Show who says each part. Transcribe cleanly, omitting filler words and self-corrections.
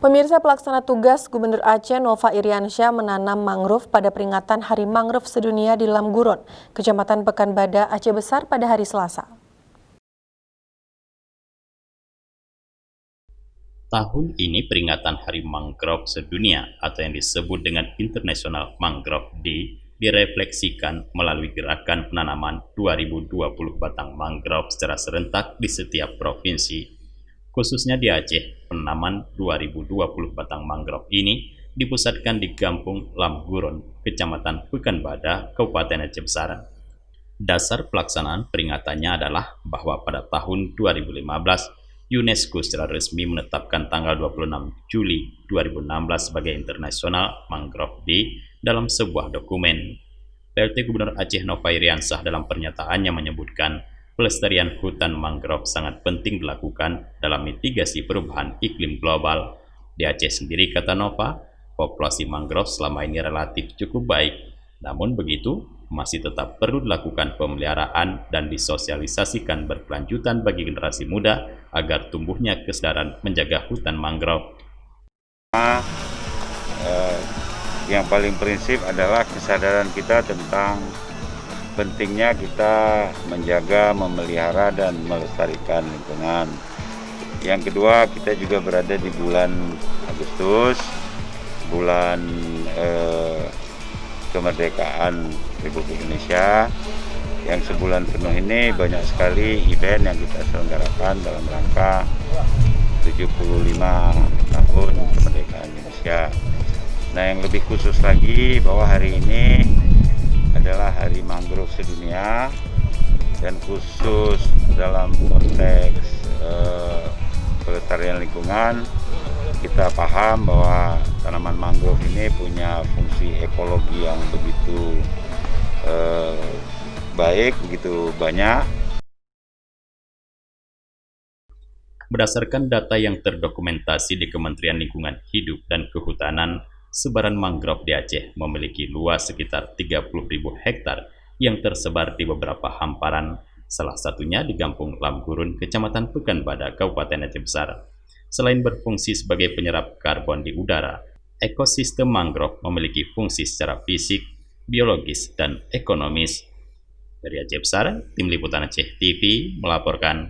Speaker 1: Pemirsa, pelaksana tugas Gubernur Aceh Nova Iriansyah menanam mangrove pada peringatan Hari Mangrove Sedunia di Lamguron, Kecamatan Pekanbadak, Aceh Besar pada hari Selasa.
Speaker 2: Tahun ini peringatan Hari Mangrove Sedunia atau yang disebut dengan International Mangrove Day direfleksikan melalui gerakan penanaman 2020 batang mangrove secara serentak di setiap provinsi. Khususnya di Aceh, penanaman 2020 batang mangrove ini dipusatkan di Kampung Lamguron, Kecamatan Pekanbadak, Kabupaten Aceh Besar. Dasar pelaksanaan peringatannya adalah bahwa pada tahun 2015, UNESCO secara resmi menetapkan tanggal 26 Juli 2016 sebagai International Mangrove Day dalam sebuah dokumen. PLT Gubernur Aceh Nova Iriansyah dalam pernyataannya menyebutkan pelestarian hutan mangrove sangat penting dilakukan dalam mitigasi perubahan iklim global. Di Aceh sendiri, kata Nova, populasi mangrove selama ini relatif cukup baik. Namun begitu, masih tetap perlu dilakukan pemeliharaan dan disosialisasikan berkelanjutan bagi generasi muda agar tumbuhnya kesadaran menjaga hutan mangrove.
Speaker 3: Yang paling prinsip adalah kesadaran kita tentang pentingnya kita menjaga, memelihara, dan melestarikan lingkungan. Yang kedua, kita juga berada di bulan Agustus, bulan kemerdekaan Republik Indonesia, yang sebulan penuh ini banyak sekali event yang kita selenggarakan dalam rangka 75 tahun kemerdekaan Indonesia. Nah, yang lebih khusus lagi bahwa hari ini adalah Hari Mangrove Sedunia, dan khusus dalam konteks pelestarian lingkungan, kita paham bahwa tanaman mangrove ini punya fungsi ekologi yang begitu baik, begitu banyak.
Speaker 2: Berdasarkan data yang terdokumentasi di Kementerian Lingkungan Hidup dan Kehutanan, sebaran mangrove di Aceh memiliki luas sekitar 30.000 hektar yang tersebar di beberapa hamparan, salah satunya di Kampung Lamguron, Kecamatan Pekanbadak, Kabupaten Aceh Besar. Selain berfungsi sebagai penyerap karbon di udara, ekosistem mangrove memiliki fungsi secara fisik, biologis, dan ekonomis. Dari Aceh Besar, Tim Liputan Aceh TV melaporkan.